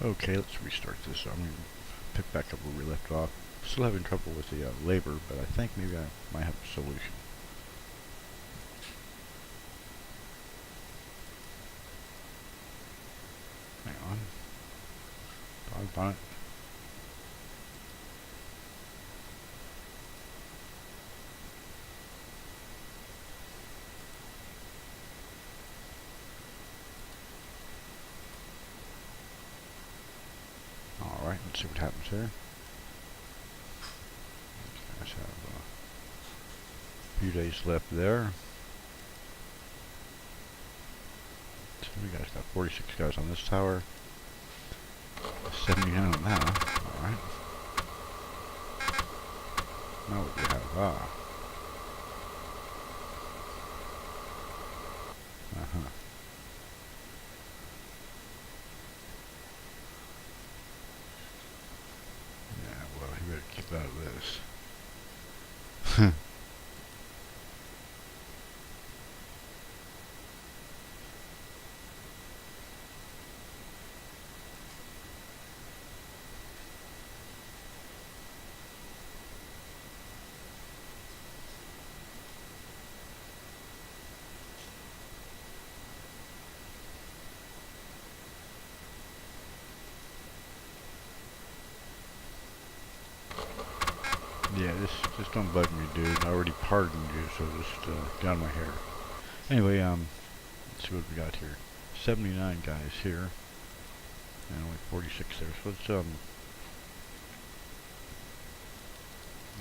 Okay, let's restart this. I'm going to pick back up where we left off. Still having trouble with the labor, but I think maybe I might have a solution. Hang on. Doggone it. Alright, let's see what happens here. These guys have a few days left there. So we guys got 46 guys on this tower. 79 on that. Alright. Now what do we have? Uh-huh. Yeah, well, you better keep out of this. Yeah, just don't bug me, dude. I already pardoned you, so just get out of my hair. Anyway, let's see what we got here. 79 guys here, and only 46 there. So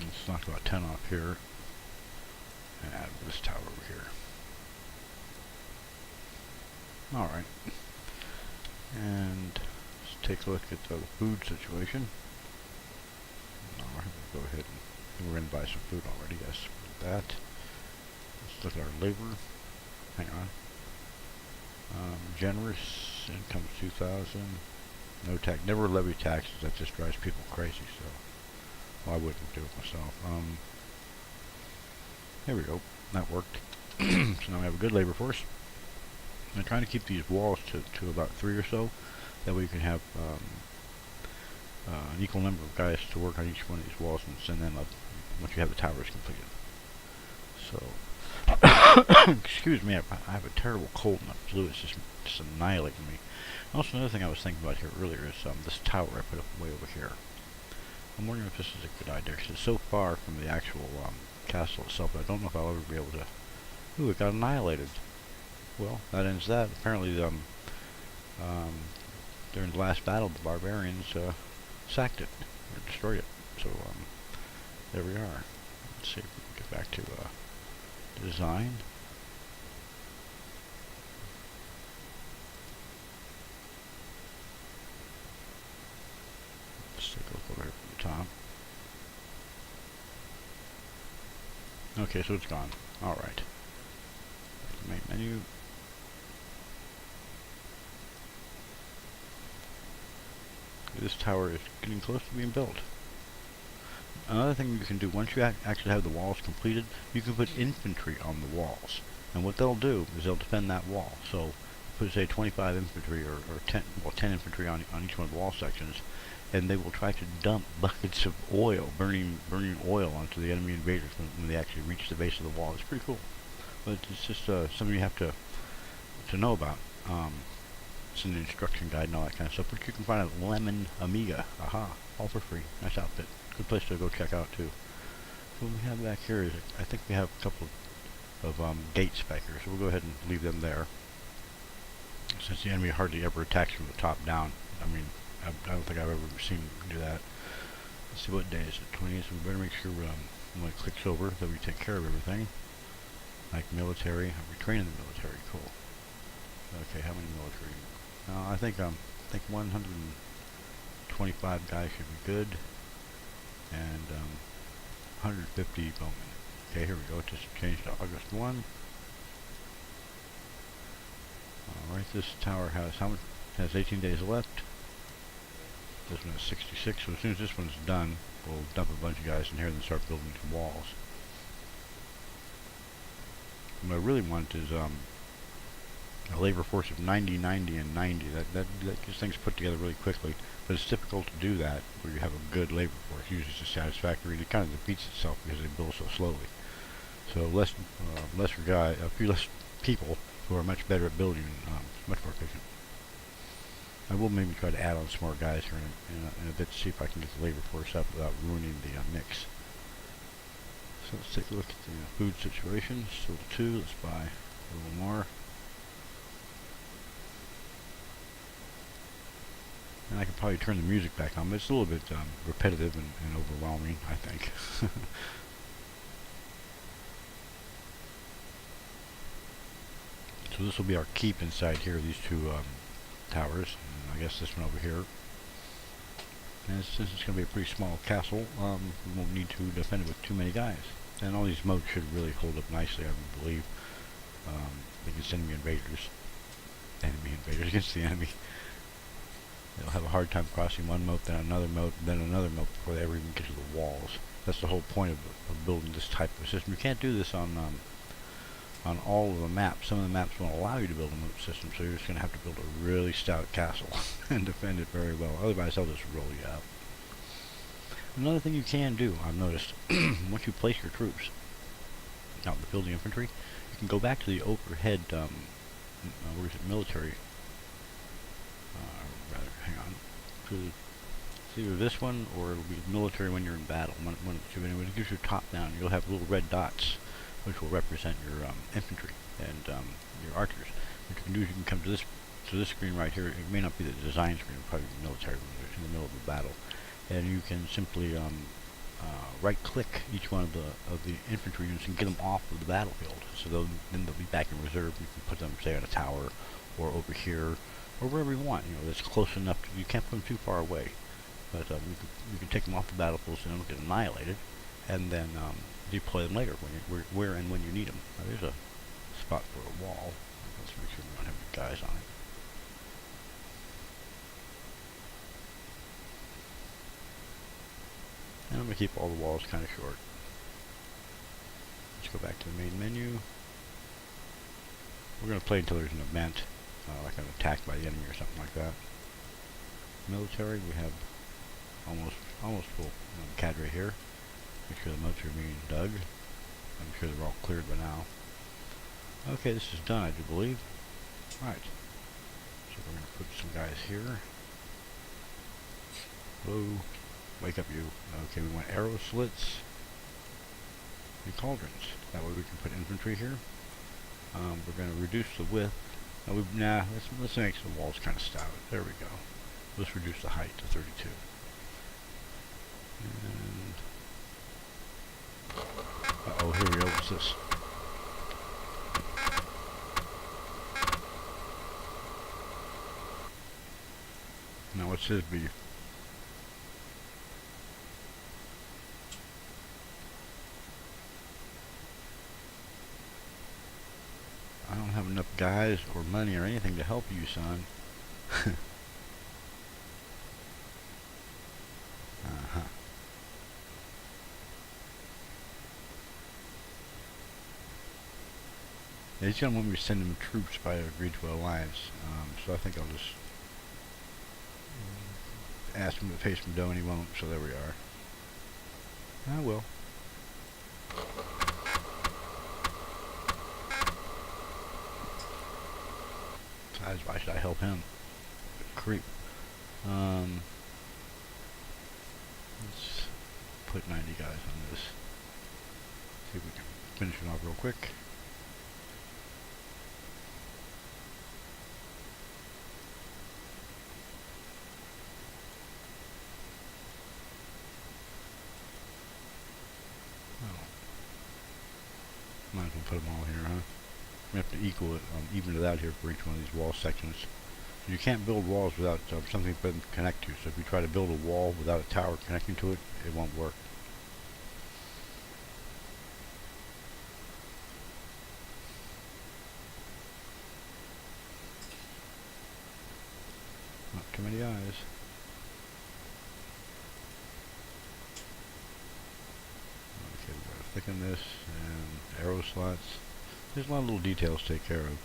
let's knock about 10 off here, and add this tower over here. All right, and let's take a look at the food situation. Alright, we'll go ahead and we're going to buy some food already, yes, that. Let's look at our labor. Hang on. Generous income 2,000. No tax. Never levy taxes. That just drives people crazy, so well, I wouldn't do it myself. There we go. That worked. So now we have a good labor force. I'm trying to keep these walls to about 3 or so. That way you can have an equal number of guys to work on each one of these walls and send them up once you have the towers completed. So, excuse me, I have a terrible cold and the flu is just annihilating me. Also, another thing I was thinking about here earlier is this tower I put up way over here. I'm wondering if this is a good idea because it's so far from the actual castle itself. I don't know if I'll ever be able to. Ooh, it got annihilated. Well, that ends that. Apparently, during the last battle, the barbarians sacked it or destroyed it. So there we are. Let's see if we can get back to design. Let's take a look over here from the top. Okay, so it's gone. All right. Main menu. This tower is getting close to being built. Another thing you can do, once you actually have the walls completed, you can put infantry on the walls. And what they'll do is they'll defend that wall. So, put say 25 infantry or 10 infantry on each one of the wall sections, and they will try to dump buckets of oil, burning oil onto the enemy invaders when they actually reach the base of the wall. It's pretty cool. But it's just something you have to know about. It's in the instruction guide and all that kind of stuff. But you can find a Lemon Amiga. Aha, all for free. Nice outfit. Good place to go check out too. So what we have back here is, I think we have a couple of gates back here, so we'll go ahead and leave them there. Since the enemy hardly ever attacks from the top down. I mean, I don't think I've ever seen them do that. Let's see, what day is it? 20th, so we better make sure when it clicks over that we take care of everything. Like military, we train in the military, cool. Okay, how many military? I think 125 guys should be good. And 150 bowmen. Okay, here we go. Just change to August 1. Alright, this tower has 18 days left. This one has 66, so as soon as this one's done, we'll dump a bunch of guys in here and then start building some walls. What I really want is a labor force of 90, 90, and 90. That gets things put together really quickly, but it's difficult to do that where you have a good labor force. Usually it's satisfactory. It kind of defeats itself because they build so slowly. So a few less people who are much better at building, much more efficient. I will maybe try to add on some more guys here in a bit to see if I can get the labor force up without ruining the mix. So let's take a look at the food situation. Still 2. Let's buy a little more. And I can probably turn the music back on, but it's a little bit repetitive and overwhelming, I think. So this will be our keep inside here, these 2 towers, and I guess this one over here. And since it's going to be a pretty small castle, we won't need to defend it with too many guys. And all these moats should really hold up nicely, I believe, against enemy invaders against the enemy. They'll have a hard time crossing one moat, then another moat, then another moat before they ever even get to the walls. That's the whole point of building this type of system. You can't do this on all of the maps. Some of the maps won't allow you to build a moat system, so you're just going to have to build a really stout castle and defend it very well. Otherwise, they'll just roll you out. Another thing you can do, I've noticed, once you place your troops out in the field of infantry, you can go back to the overhead, military. Hang on. It's either this one or it'll be military when you're in battle. When it gives you top down, you'll have little red dots, which will represent your infantry and your archers. What you can do is you can come to this screen right here. It may not be the design screen, it'll probably be military when you're in the middle of the battle, and you can simply right-click each one of the infantry units and get them off of the battlefield. So then they'll be back in reserve. You can put them, say, on a tower or over here or wherever you want. That's close enough. You can't put them too far away, but you can take them off the battlefield so they don't get annihilated, and then deploy them later where and when you need them. Now, there's a spot for a wall. Let's make sure we don't have any guys on it. And I'm going to keep all the walls kind of short. Let's go back to the main menu. We're going to play until there's an event, like an attack by the enemy or something like that. Military, we have almost full cadre here. Make sure the moats are being dug. I'm sure they're all cleared by now. Okay, this is done, I do believe. Right. So we're going to put some guys here. Whoa. Wake up, you. Okay, we want arrow slits and cauldrons. That way we can put infantry here. We're going to reduce the width. Let's make the walls kind of stout. There we go. Let's reduce the height to 32. And uh-oh, here we go. What's this? Now what's his beef? I don't have enough guys or money or anything to help you, son. Uh-huh. Yeah, he's gonna want me to send him troops if I agree to an alliance. So I think I'll just ask him to pay some dough, and he won't. So there we are. I will. Why should I help him? Creep. Let's put 90 guys on this. See if we can finish it off real quick. Oh. Might as well put them all here, huh? We have to equal it, even it out here for each one of these wall sections. So you can't build walls without something for them to connect to. So if you try to build a wall without a tower connecting to it, it won't work. Not too many eyes. Okay, we've got to thicken this and arrow slots. There's a lot of little details to take care of.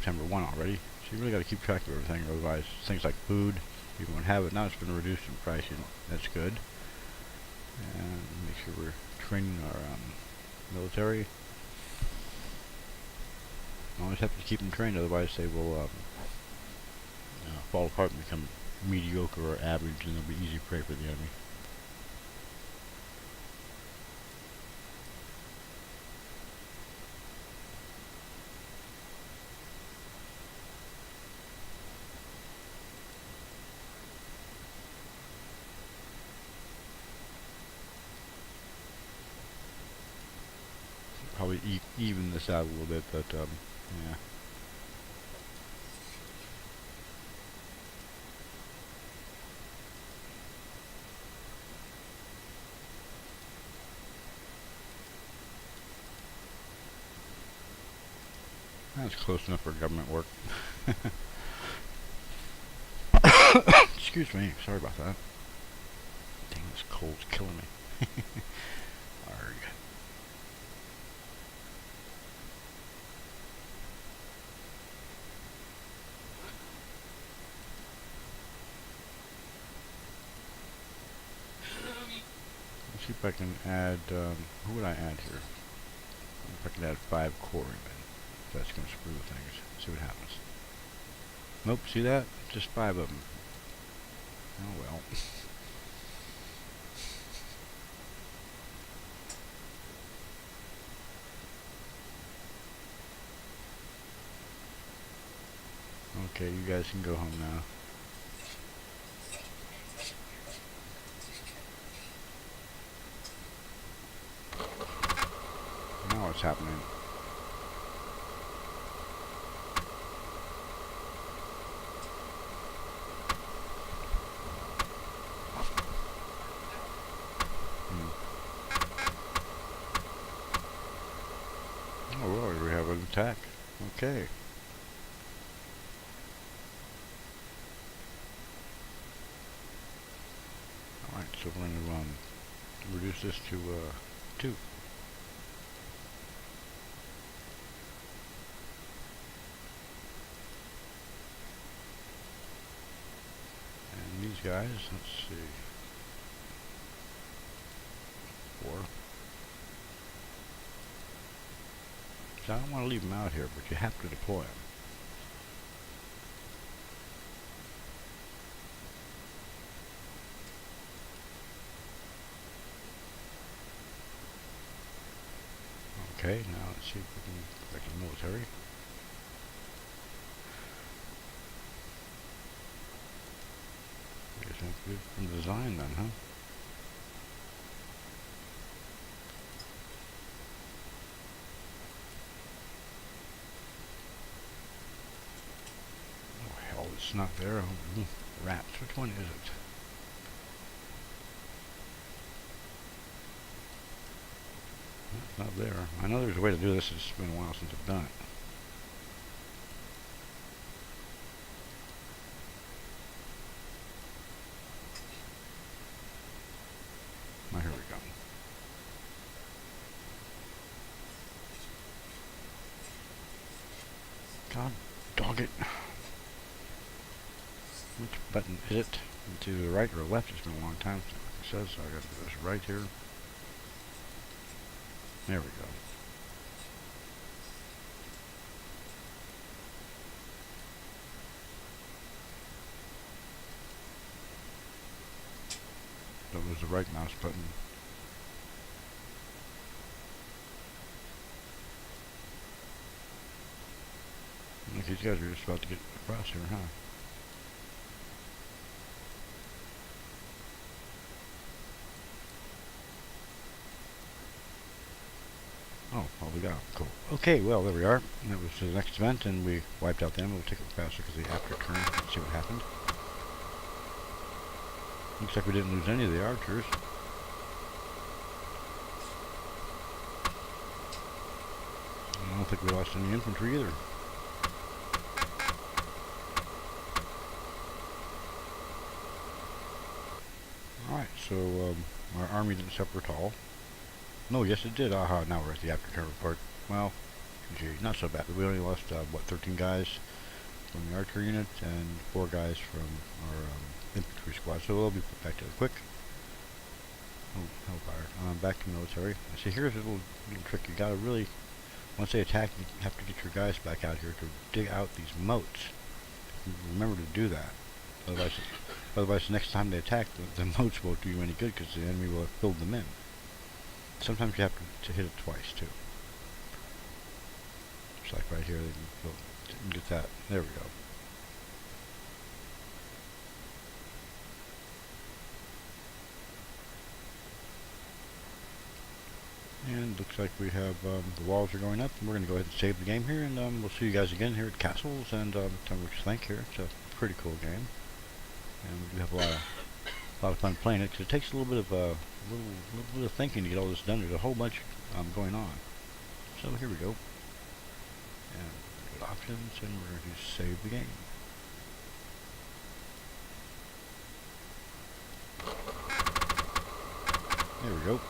September 1 already, so you really got to keep track of everything, otherwise things like food, you won't have it. Now it's been reduced in price, that's good. And make sure we're training our military. Always have to keep them trained, otherwise they will fall apart and become mediocre or average, and they'll be easy prey for the enemy. Probably even this out a little bit, but yeah. That's close enough for government work. Excuse me, sorry about that. Dang, this cold's killing me. Arg. Let's see if I can add, who would I add here? If I can add 5 quarrymen. That's going to screw things. See what happens. Nope, see that? Just 5 of them. Oh well. Okay, you guys can go home now. Now what's happening? Oh, well, we have an attack. Okay. Alright, so we're going to reduce this to 2. And these guys, let's see. 4. So I don't want to leave them out here, but you have to deploy them. Okay, now let's see if we can go back to the military. I guess that's good from design then, huh? Oh hell, it's not there. Oh, rats, which one is it? It's not there. I know there's a way to do this, it's been a while since I've done it. Now here we go. God dog it. Which button is it? To the right or left? It's been a long time since it says, so I gotta do this right here. There we go. That was the right mouse button. Look, these guys are just about to get across here, huh? Oh, well, we got them. Cool. Okay, well, there we are. That was the next event, and we wiped out them. We'll take it faster because the after turn. Let's see what happened. Looks like we didn't lose any of the archers. I don't think we lost any infantry either. Alright, so our army didn't suffer at all. No, yes it did. Aha, now we're at the after turn report. Well, GG. Not so bad. We only lost, what, 13 guys from the archer unit and 4 guys from our infantry squad. So they'll be put back together quick. Oh, hellfire. Back to military. See, here's a little trick. You gotta really, once they attack, you have to get your guys back out here to dig out these moats. Remember to do that. Otherwise, the next time they attack, the moats won't do you any good because the enemy will have filled them in. Sometimes you have to hit it twice too. Just like right here, they can get that. There we go. And looks like we have the walls are going up, and we're going to go ahead and save the game here, and we'll see you guys again here at Castles, and tell me what you think here. It's a pretty cool game, and we do have a lot of fun playing it, because it takes a little bit of little bit of thinking to get all this done. There's a whole bunch going on. So here we go, and go to options, and we're going to save the game. There we go.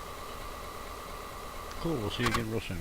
Cool, we'll see you again real soon.